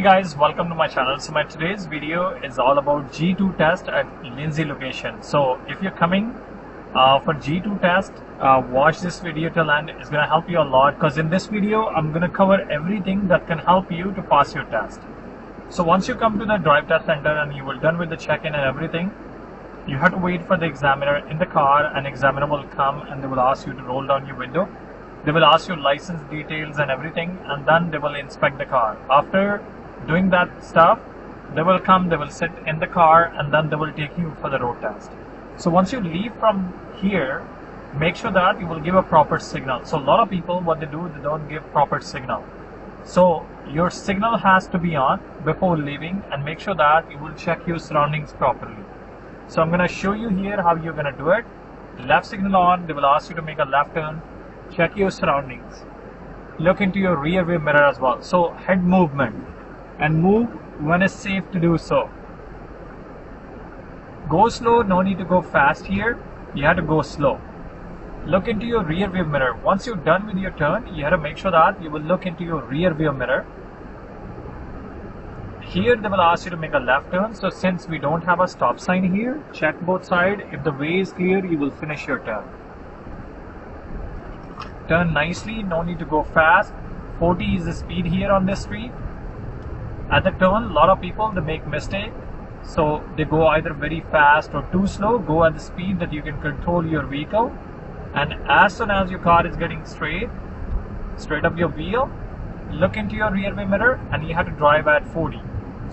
Guys, welcome to my channel. So my today's video is all about G2 test at Lindsay location. So if you're coming for G2 test, watch this video till end. It's going to help you a lot because in this video I'm going to cover everything that can help you to pass your test. So once you come to the drive test center and you will done with the check-in and everything, you have to wait for the examiner in the car. An examiner will come and they will ask you to roll down your window. They will ask you license details and everything, and then they will inspect the car. After doing that stuff, they will come, they will sit in the car, and then they will take you for the road test. So once you leave from here, make sure that you will give a proper signal. So a lot of people, what they do, they don't give proper signal. So your signal has to be on before leaving, and make sure that you will check your surroundings properly. So I'm going to show you here how you're going to do it. Left signal on, they will ask you to make a left turn. Check your surroundings. Look into your rear view mirror as well. So head movement, and move when it's safe to do so. Go slow, no need to go fast here. You have to go slow. Look into your rear view mirror. Once you're done with your turn, you have to make sure that you will look into your rear view mirror. Here they will ask you to make a left turn. So since we don't have a stop sign here, check both sides. If the way is clear, you will finish your turn. Turn nicely, no need to go fast. 40 is the speed here on this street. At the turn, a lot of people, they make mistake. So they go either very fast or too slow. Go at the speed that you can control your vehicle. And as soon as your car is getting straight up your wheel, look into your rear view mirror, and you have to drive at 40.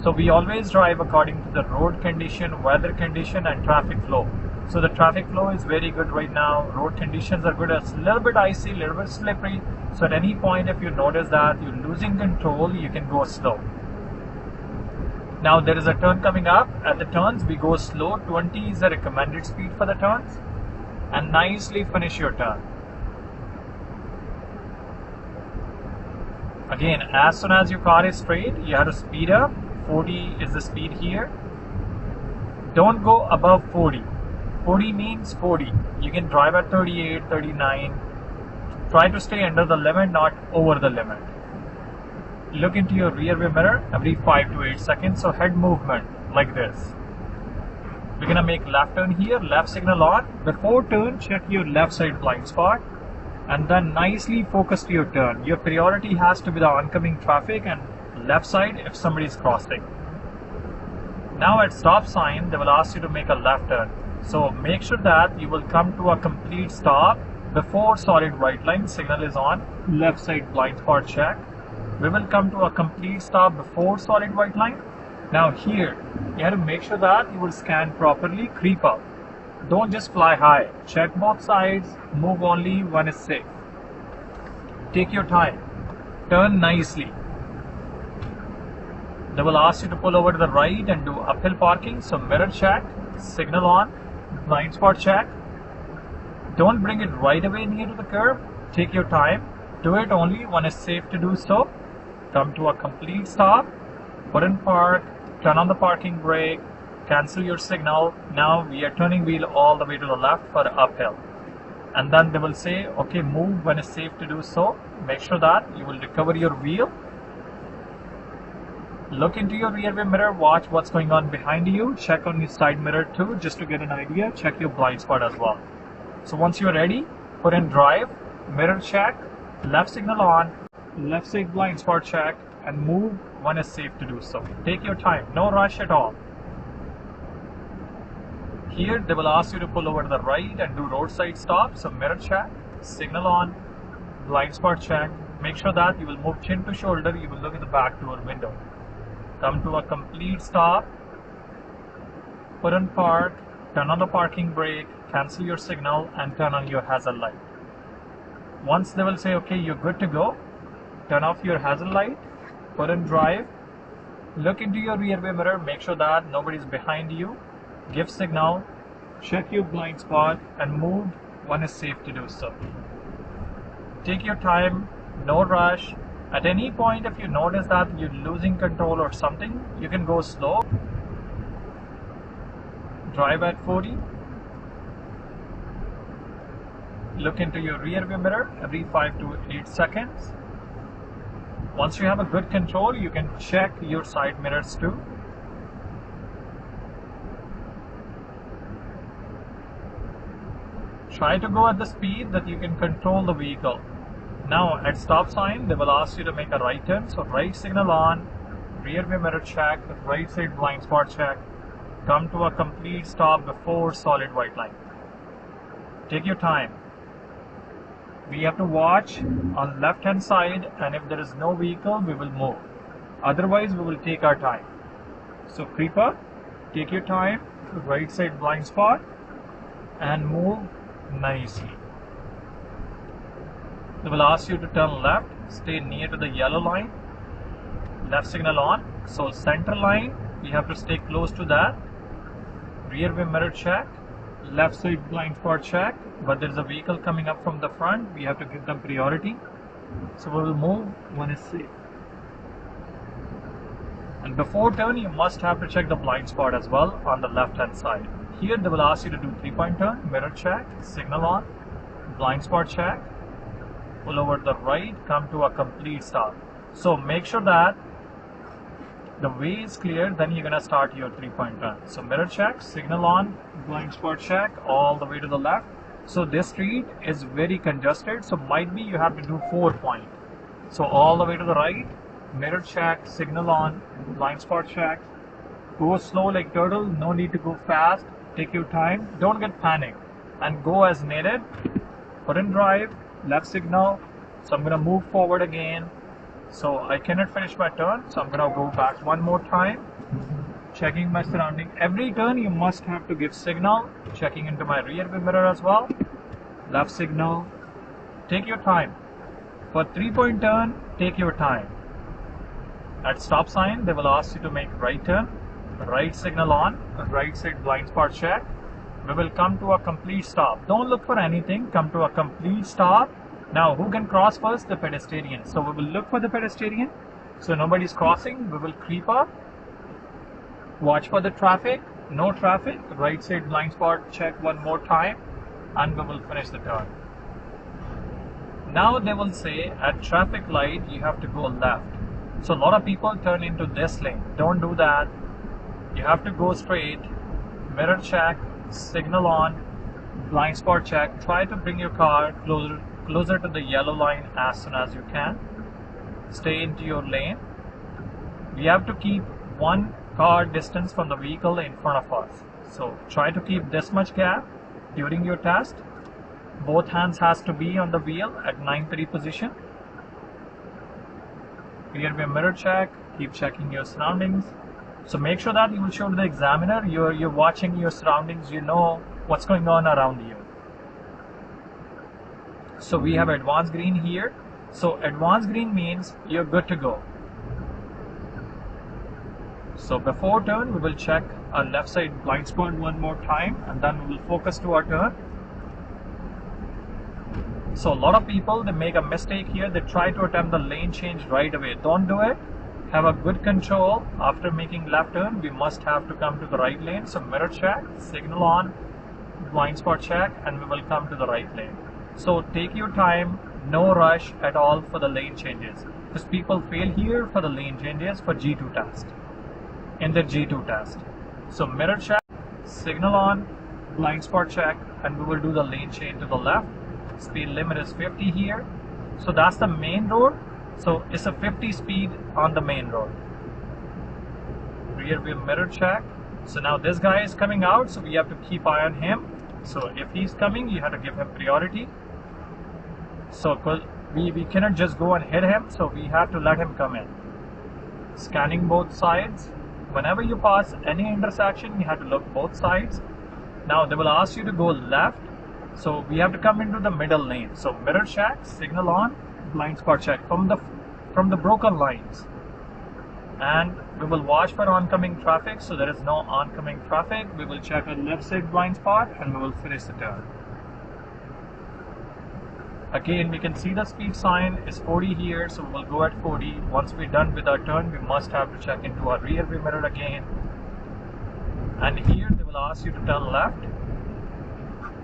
So we always drive according to the road condition, weather condition, and traffic flow. So the traffic flow is very good right now. Road conditions are good. It's a little bit icy, a little bit slippery. So at any point, if you notice that you're losing control, you can go slow. Now there is a turn coming up. At the turns, we go slow. 20 is the recommended speed for the turns. And nicely finish your turn. Again, as soon as your car is straight, you have to speed up. 40 is the speed here. Don't go above 40. 40 means 40. You can drive at 38, 39. Try to stay under the limit, not over the limit. Look into your rear view mirror every 5 to 8 seconds. So head movement like this. We're gonna make left turn here, left signal on. Before turn, check your left side blind spot, and then nicely focus to your turn. Your priority has to be the oncoming traffic and left side if somebody is crossing. Now at stop sign, they will ask you to make a left turn. So make sure that you will come to a complete stop before solid white line signal is on. Left side blind spot check. We will come to a complete stop before solid white line. Now here, you have to make sure that you will scan properly, creep up. Don't just fly high. Check both sides, move only when it's safe. Take your time. Turn nicely. They will ask you to pull over to the right and do uphill parking. So mirror check, signal on, blind spot check. Don't bring it right away near to the curb. Take your time. Do it only when it's safe to do so. Come to a complete stop. Put in park. Turn on the parking brake. Cancel your signal. Now we are turning wheel all the way to the left for uphill. And then they will say, okay, move when it's safe to do so. Make sure that you will recover your wheel. Look into your rear view mirror. Watch what's going on behind you. Check on your side mirror too, just to get an idea. Check your blind spot as well. So once you're ready, put in drive, mirror check, left signal on, left side blind spot check, and move when it's safe to do so. Take your time, no rush at all. Here they will ask you to pull over to the right and do roadside stop. So mirror check, signal on, blind spot check. Make sure that you will move chin to shoulder. You will look at the back door window. Come to a complete stop. Put in park, turn on the parking brake, cancel your signal, and turn on your hazard light. Once they will say, okay, you're good to go, turn off your hazard light, put in drive, look into your rear view mirror, make sure that nobody's behind you, give signal, check your blind spot, and move when it's safe to do so. Take your time, no rush. At any point, if you notice that you're losing control or something, you can go slow. Drive at 40. Look into your rear view mirror every 5 to 8 seconds. Once you have a good control, you can check your side mirrors too. Try to go at the speed that you can control the vehicle. Now at stop sign, they will ask you to make a right turn. So right signal on, rear view mirror check, right side blind spot check. Come to a complete stop before solid white line. Take your time. We have to watch on left hand side, and if there is no vehicle, we will move. Otherwise, we will take our time. So creep up, take your time, right side blind spot, and move nicely. They will ask you to turn left, stay near to the yellow line, left signal on. So center line, we have to stay close to that. Rear view mirror check, left side blind spot check, but there is a vehicle coming up from the front, we have to give them priority. So we will move when it's safe. And before turn, you must have to check the blind spot as well on the left hand side. Here they will ask you to do 3-point turn, mirror check, signal on, blind spot check, pull over to the right, come to a complete stop. So make sure that the way is clear, then you're going to start your 3-point turn. So mirror check, signal on, blind spot check, all the way to the left. So this street is very congested, so might be you have to do 4-point. So all the way to the right, mirror check, signal on, blind spot check. Go slow like turtle, no need to go fast. Take your time, don't get panicked, and go as needed. Put in drive, left signal. So I'm going to move forward again. So I cannot finish my turn, so I'm going to go back one more time, checking my surrounding. Every turn you must have to give signal, checking into my rear view mirror as well. Left signal. Take your time. For 3-point turn, take your time. At stop sign, they will ask you to make right turn, right signal on, right side blind spot check. We will come to a complete stop. Don't look for anything, come to a complete stop. Now, who can cross first? The pedestrian. So we will look for the pedestrian. So nobody's crossing. We will creep up. Watch for the traffic. No traffic. Right side blind spot check one more time. And we will finish the turn. Now they will say at traffic light, you have to go left. So a lot of people turn into this lane. Don't do that. You have to go straight. Mirror check. Signal on. Blind spot check. Try to bring your car closer to the yellow line as soon as you can. Stay into your lane. We have to keep 1 car distance from the vehicle in front of us. So try to keep this much gap during your test. Both hands has to be on the wheel at 9-3 position. Rear view mirror check. Keep checking your surroundings. So make sure that you will show to the examiner you're watching your surroundings. You know what's going on around you. So we have advanced green here. So advanced green means you're good to go. So before turn, we will check our left side blind spot one more time, and then we will focus to our turn. So a lot of people, they make a mistake here. They try to attempt the lane change right away. Don't do it. Have a good control. After making left turn, we must have to come to the right lane. So mirror check, signal on, blind spot check, and we will come to the right lane. So take your time, no rush at all for the lane changes, because people fail here for the lane changes for G2 test, in the G2 test. So mirror check, signal on, blind spot check, and we will do the lane change to the left. Speed limit is 50 here. So that's the main road. So it's a 50 speed on the main road. Rear view mirror check. So now this guy is coming out, so we have to keep eye on him. So if he's coming, you have to give him priority. So we cannot just go and hit him, so we have to let him come in. Scanning both sides. Whenever you pass any intersection, you have to look both sides. Now they will ask you to go left, so we have to come into the middle lane. So mirror check, signal on, blind spot check from the broken lines. And we will watch for oncoming traffic. So there is no oncoming traffic. We will check our left side blind spot and we will finish the turn. Again, we can see the speed sign is 40 here, so we'll go at 40. Once we're done with our turn, we must have to check into our rear view mirror again. And here they will ask you to turn left.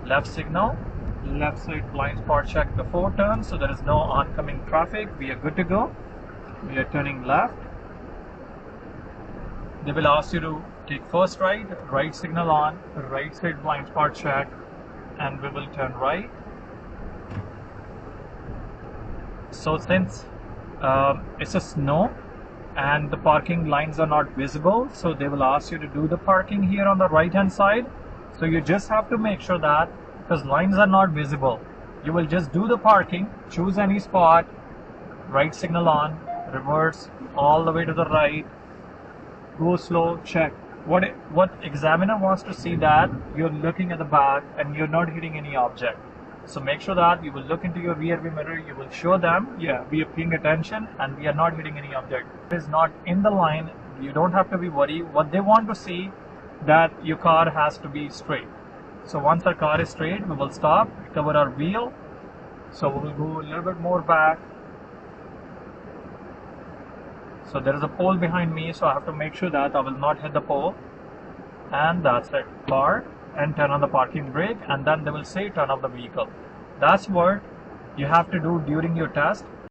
Left signal, left side blind spot check before turn, so there is no oncoming traffic. We are good to go. We are turning left. They will ask you to take first right, right signal on, right side blind spot check, and we will turn right. So since it's a snow and the parking lines are not visible, so they will ask you to do the parking here on the right hand side. So you just have to make sure that, because lines are not visible, you will just do the parking, choose any spot, right signal on, reverse all the way to the right, go slow, check. What examiner wants to see that you're looking at the back and you're not hitting any object. So make sure that you will look into your rear view mirror, you will show them, yeah, we are paying attention and we are not hitting any object. If it is not in the line, you don't have to be worried. What they want to see, that your car has to be straight. So once our car is straight, we will stop, cover our wheel. So we will go a little bit more back. So there is a pole behind me, so I have to make sure that I will not hit the pole. And that's it. Park and turn on the parking brake, and then they will say turn off the vehicle. That's what you have to do during your test.